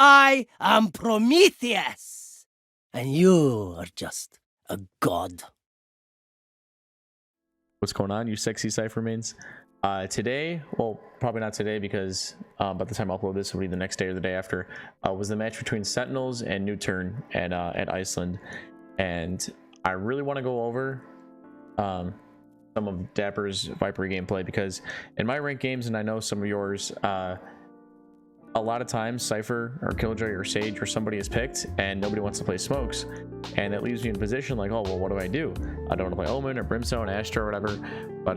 I am Prometheus, and you are just a god. What's going on, you sexy Cypher mains? Today, well, probably not today because by the time I upload this, it'll be the next day or the day after, was the match between Sentinels and Newturn at Iceland. And I really want to go over some of Dapper's Viper gameplay, because in my ranked games, and I know some of yours, a lot of times Cypher or Killjoy or Sage or somebody is picked and nobody wants to play Smokes, and it leaves me in a position like, oh well, what do? I don't want to play Omen or Brimstone, Astra or whatever. But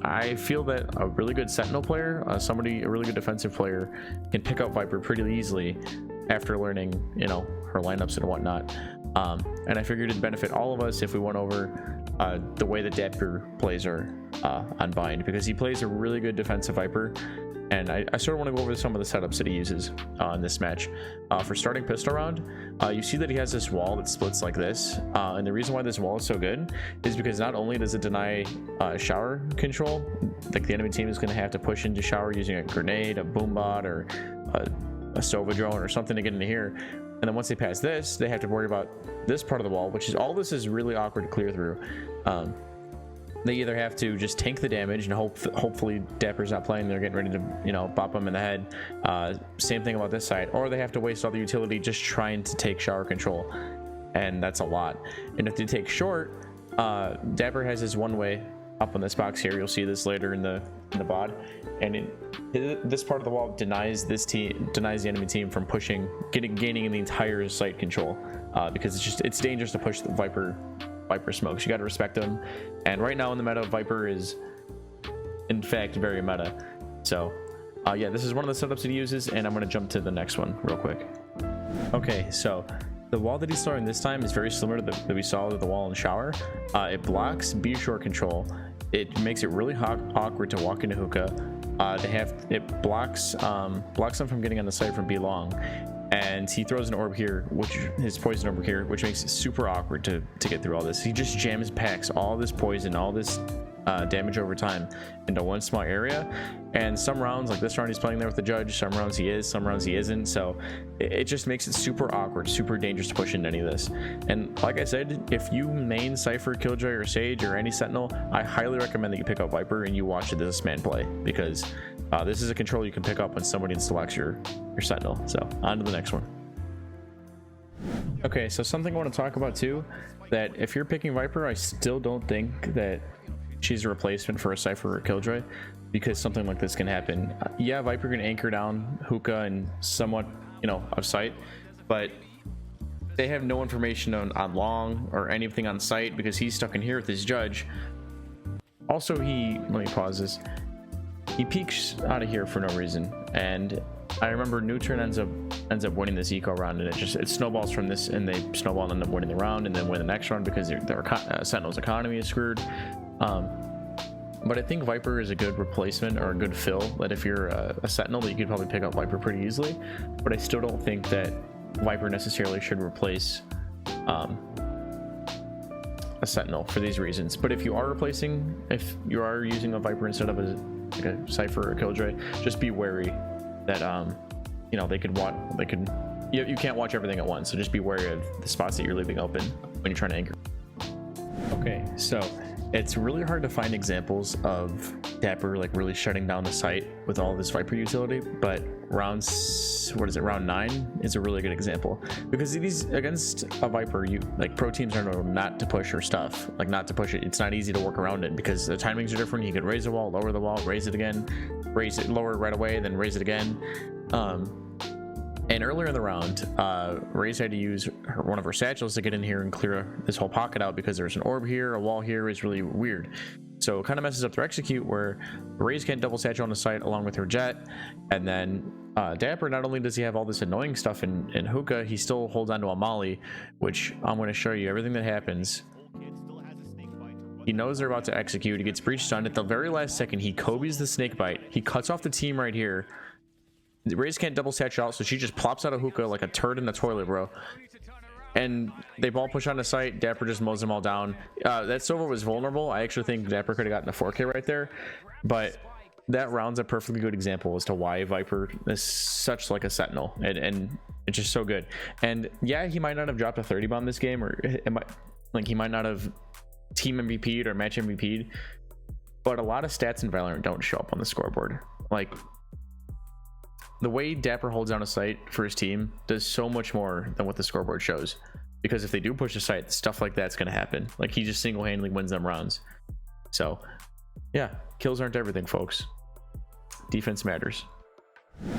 I feel that a really good Sentinel player, a really good defensive player, can pick up Viper pretty easily after learning, you know, her lineups and whatnot. And I figured it'd benefit all of us if we went over the way that Dapper plays her on Bind, because he plays a really good defensive Viper. And I sort of want to go over some of the setups that he uses in this match. For starting pistol round, you see that he has this wall that splits like this. And the reason why this wall is so good is because not only does it deny shower control, like the enemy team is going to have to push into shower using a grenade, a boombot, or a Sova drone or something to get into here. And then once they pass this, they have to worry about this part of the wall, which is all this is really awkward to clear through. They either have to just tank the damage and hopefully Dapper's not playing, they're getting ready to, you know, bop him in the head. Same thing about this side, or they have to waste all the utility just trying to take shower control, and that's a lot. And if they take short, Dapper has his one way up on this box here. You'll see this later in the bod, and this part of the wall denies the enemy team from gaining the entire site control, because it's dangerous to push the Viper smokes. You got to respect them, and right now in the meta, Viper is in fact very meta. So yeah, this is one of the setups that he uses, and I'm going to jump to the next one real quick. Okay, so the wall that he's throwing this time is very similar to that we saw with the wall in the shower. It blocks B short control. It makes it really awkward to walk into hookah. It blocks them from getting on the site from B long. And he throws an orb here, his poison orb here, which makes it super awkward to get through all this. He just packs all this poison, all this damage over time into one small area. And some rounds, like this round, he's playing there with the judge. Some rounds he is, some rounds he isn't. So it just makes it super awkward, super dangerous to push into any of this. And like I said, if you main Cypher, Killjoy, or Sage, or any Sentinel, I highly recommend that you pick up Viper and you watch this man play, because this is a control you can pick up when somebody selects your Sentinel. So on to the next one. Okay, so something I want to talk about too, that if you're picking Viper, I still don't think that she's a replacement for a Cypher or Killjoy, because something like this can happen. Yeah, Viper can anchor down hookah and somewhat, you know, of sight, but they have no information on long or anything on site, because he's stuck in here with his judge. Also, let me pause this. He peeks out of here for no reason, and I remember Newturn ends up winning this eco round, and it snowballs from this, and they snowball and end up winning the round, and then win the next round because their Sentinel's economy is screwed. But I think Viper is a good replacement or a good fill, that if you're a Sentinel, that you could probably pick up Viper pretty easily. But I still don't think that Viper necessarily should replace a Sentinel for these reasons. But if you are using a Viper instead of a Cypher or Killjoy, just be wary that you know, you can't watch everything at once, so just be wary of the spots that you're leaving open when you're trying to anchor. Okay, so it's really hard to find examples of Dapper like really shutting down the site with all this Viper utility, but round 9 is a really good example, because these against a Viper, pro teams are known not to push her stuff, like not to push it. It's not easy to work around it because the timings are different. You could raise the wall, lower the wall, raise it again, raise it, lower it right away, then raise it again. And earlier in the round, Raze had to use one of her satchels to get in here and clear this whole pocket out, because there's an orb here, a wall here is really weird. So it kind of messes up their execute, where Raze can't double satchel on the site along with her jet. And then Dapper, not only does he have all this annoying stuff in hookah, he still holds onto a molly, which I'm going to show you everything that happens. He knows they're about to execute. He gets breach stunned. At the very last second, he Kobe's the snake bite. He cuts off the team right here. Raze can't double satchel out, so she just plops out a hookah like a turd in the toilet, bro. And they ball push on the site. Dapper just mows them all down. That Sova was vulnerable. I actually think Dapper could have gotten a 4K right there, but that round's a perfectly good example as to why Viper is such like a Sentinel, and It's just so good. And yeah, he might not have dropped a 30 bomb this game, or he might not have team MVP'd or match MVP'd, but a lot of stats in Valorant don't show up on the scoreboard. Like, the way Dapper holds down a site for his team does so much more than what the scoreboard shows, because if they do push a site, stuff like that's going to happen. Like, he just single-handedly wins them rounds. So yeah, kills aren't everything, folks. Defense matters.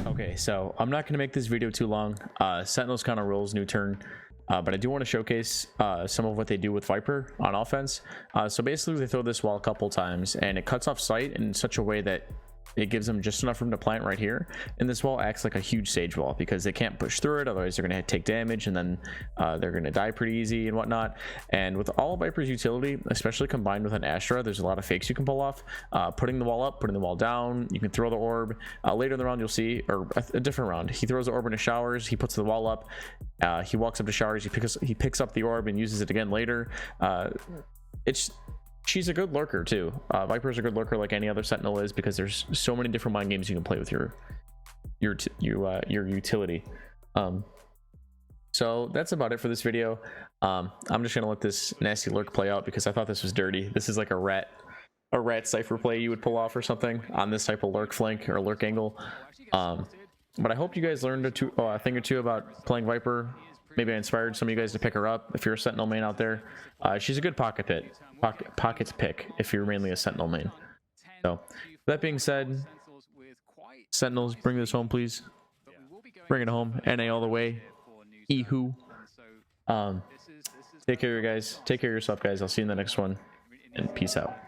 Okay, so I'm not going to make this video too long. Sentinels kind of rules new turn, but I do want to showcase some of what they do with Viper on offense. So basically they throw this wall a couple times and it cuts off sight in such a way that it gives them just enough room to plant right here, and this wall acts like a huge sage wall because they can't push through it, otherwise they're going to take damage, and then they're going to die pretty easy and whatnot. And with all of Viper's utility, especially combined with an Astra, there's a lot of fakes you can pull off. Putting the wall up, putting the wall down, you can throw the orb. Later in the round you'll see, or a different round, he throws the orb into showers, he puts the wall up, he walks up to showers, he picks up the orb and uses it again later. She's a good lurker too. Viper's a good lurker like any other Sentinel is, because there's so many different mind games you can play with your utility. So that's about it for this video. I'm just gonna let this nasty lurk play out because I thought this was dirty. This is like a rat cipher play you would pull off or something on this type of lurk flank or lurk angle. But I hope you guys learned a thing or two about playing Viper. Maybe I inspired some of you guys to pick her up if you're a Sentinel main out there. She's a good pocket pick if you're mainly a Sentinel main. So that being said, Sentinels, bring this home, please. Bring it home. NA all the way. Ehoo. Take care of you guys. Take care of yourself, guys. I'll see you in the next one. And peace out.